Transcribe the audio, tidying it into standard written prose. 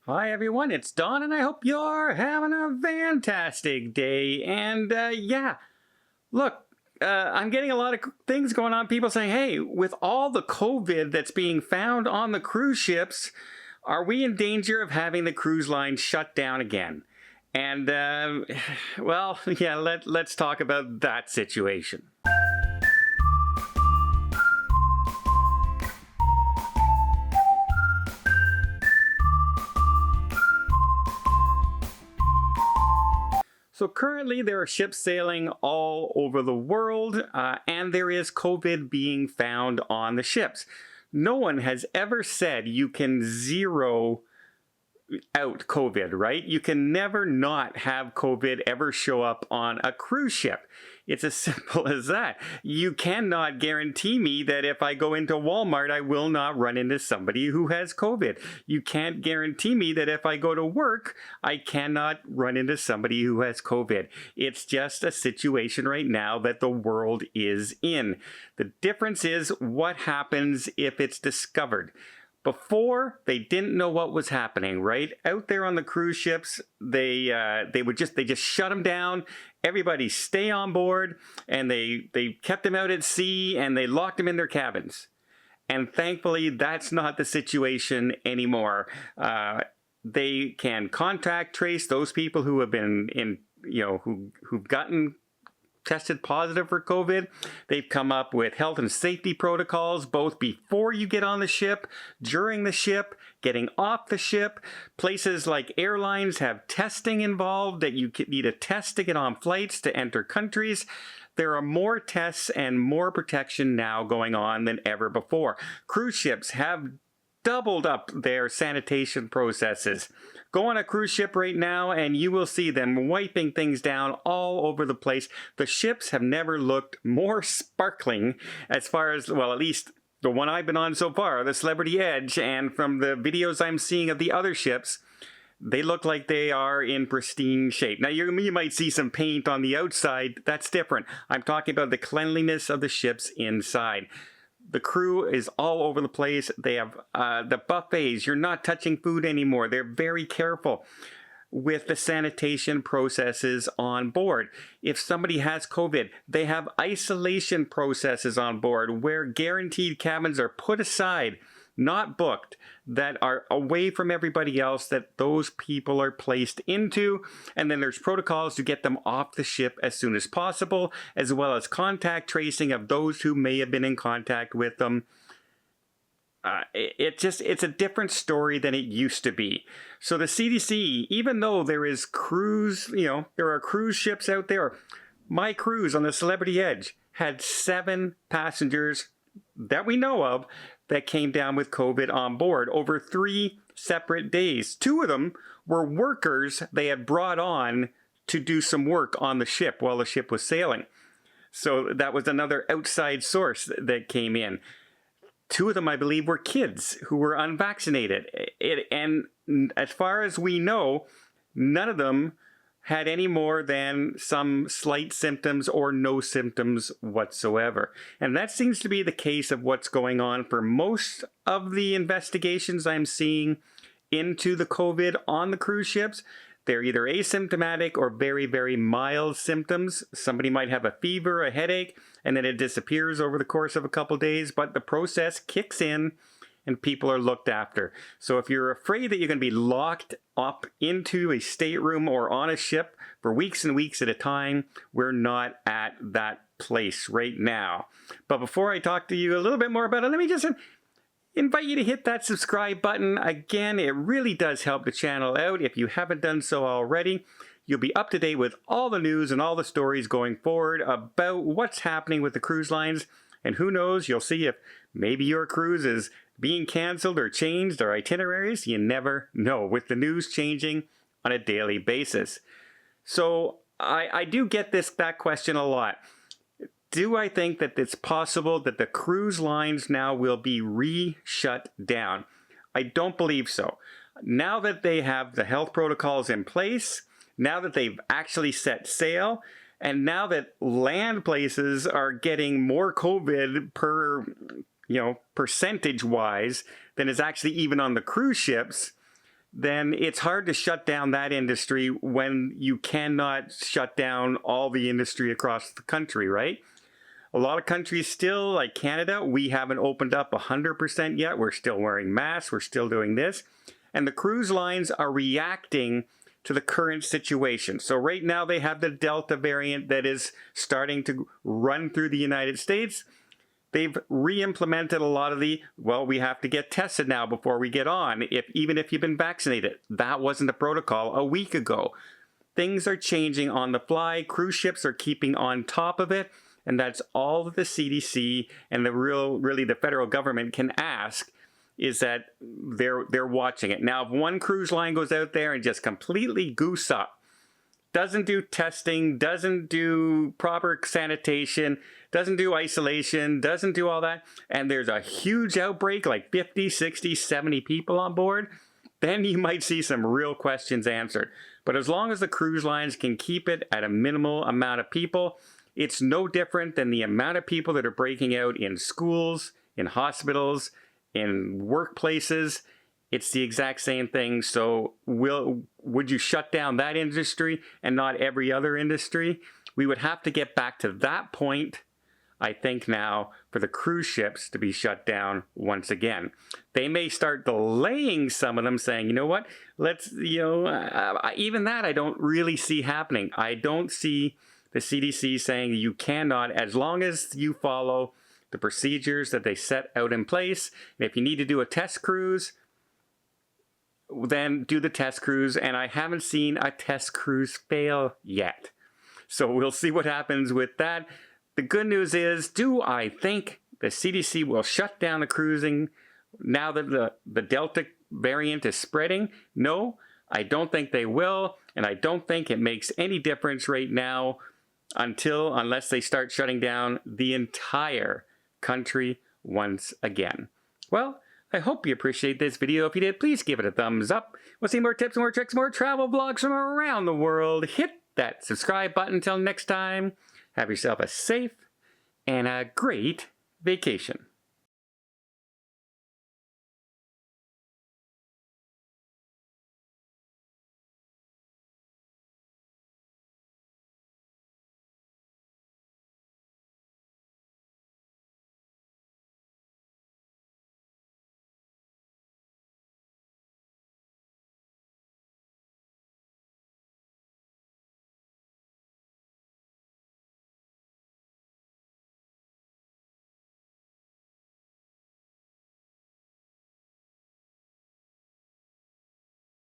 Hi everyone, it's Don and I hope you're having a fantastic day. And look, I'm getting a lot of things going on. People saying, hey, with all the COVID that's being found on the cruise ships, are we in danger of having the cruise line shut down again? And, let's talk about that situation. So currently there are ships sailing all over the world and there is COVID being found on the ships. No one has ever said you can zero out COVID, right? You can never not have COVID ever show up on a cruise ship. It's as simple as that. You cannot guarantee me that if I go into Walmart, I will not run into somebody who has COVID. You can't guarantee me that if I go to work, I cannot run into somebody who has COVID. It's just a situation right now that the world is in. The difference is what happens if it's discovered. Before, they didn't know what was happening, right? Out there on the cruise ships, they just shut them down. Everybody stay on board, and they kept them out at sea, and they locked them in their cabins. And thankfully, that's not the situation anymore. They can contact trace those people who have been who've gotten tested positive for COVID. They've come up with health and safety protocols, both before you get on the ship, during the ship, getting off the ship. Places like airlines have testing involved that you need a test to get on flights to enter countries. There are more tests and more protection now going on than ever before. Cruise ships have doubled up their sanitation processes. Go on a cruise ship right now and you will see them wiping things down all over the place. The ships have never looked more sparkling as far as, well, at least the one I've been on so far, the Celebrity Edge, and from the videos I'm seeing of the other ships, they look like they are in pristine shape. Now, you might see some paint on the outside. That's different. I'm talking about the cleanliness of the ships inside. The crew is all over the place. They have the buffets. You're not touching food anymore. They're very careful with the sanitation processes on board. If somebody has COVID, they have isolation processes on board where guaranteed cabins are put aside, not booked, that are away from everybody else that those people are placed into. And then there's protocols to get them off the ship as soon as possible, as well as contact tracing of those who may have been in contact with them. It's a different story than it used to be. So the CDC, even though there is there are cruise ships out there, my cruise on the Celebrity Edge had 7 passengers that we know of that came down with COVID on board over 3 separate days. 2 of them were workers they had brought on to do some work on the ship while the ship was sailing. So that was another outside source that came in. 2 of them, I believe, were kids who were unvaccinated. And as far as we know, none of them had any more than some slight symptoms or no symptoms whatsoever. And that seems to be the case of what's going on for most of the investigations I'm seeing into the COVID on the cruise ships. They're either asymptomatic or very, very mild symptoms. Somebody might have a fever, a headache, and then it disappears over the course of a couple days, but the process kicks in and people are looked after. So if you're afraid that you're going to be locked up into a stateroom or on a ship for weeks and weeks at a time, we're not at that place right now. But before I talk to you a little bit more about it, let me just invite you to hit that subscribe button. Again, it really does help the channel out. If you haven't done so already, you'll be up to date with all the news and all the stories going forward about what's happening with the cruise lines. And who knows, you'll see if maybe your cruise is being canceled or changed or itineraries. You never know with the news changing on a daily basis. So I do get that question a lot. Do I think that it's possible that the cruise lines now will be re-shut down? I don't believe so. Now that they have the health protocols in place, now that they've actually set sail, and now that land places are getting more COVID percentage-wise than is actually even on the cruise ships, then it's hard to shut down that industry when you cannot shut down all the industry across the country, right? A lot of countries still, like Canada, we haven't opened up 100% yet. We're still wearing masks. We're still doing this. And the cruise lines are reacting to the current situation. So right now they have the Delta variant that is starting to run through the United States. They've re-implemented a lot of we have to get tested now before we get on, even if you've been vaccinated. That wasn't the protocol a week ago. Things are changing on the fly. Cruise ships are keeping on top of it. And that's all that the CDC and really the federal government can ask, is that they're watching it. Now, if one cruise line goes out there and just completely goose up, doesn't do testing, doesn't do proper sanitation, doesn't do isolation, doesn't do all that, and there's a huge outbreak, like 50, 60, 70 people on board, then you might see some real questions answered. But as long as the cruise lines can keep it at a minimal amount of people, it's no different than the amount of people that are breaking out in schools, in hospitals, in workplaces. It's the exact same thing. So would you shut down that industry and not every other industry? We would have to get back to that point, I think, now for the cruise ships to be shut down once again. They may start delaying some of them, saying, you know what, even that I don't really see happening. I don't see the CDC saying you cannot, as long as you follow the procedures that they set out in place. And if you need to do a test cruise, then do the test cruise. And I haven't seen a test cruise fail yet. So we'll see what happens with that. The good news is, do I think the CDC will shut down the cruising now that the Delta variant is spreading? No, I don't think they will. And I don't think it makes any difference right now unless they start shutting down the entire country once again. Well, I hope you appreciate this video. If you did, please give it a thumbs up. We'll see more tips, more tricks, more travel vlogs from around the world. Hit that subscribe button. Until next time, have yourself a safe and a great vacation.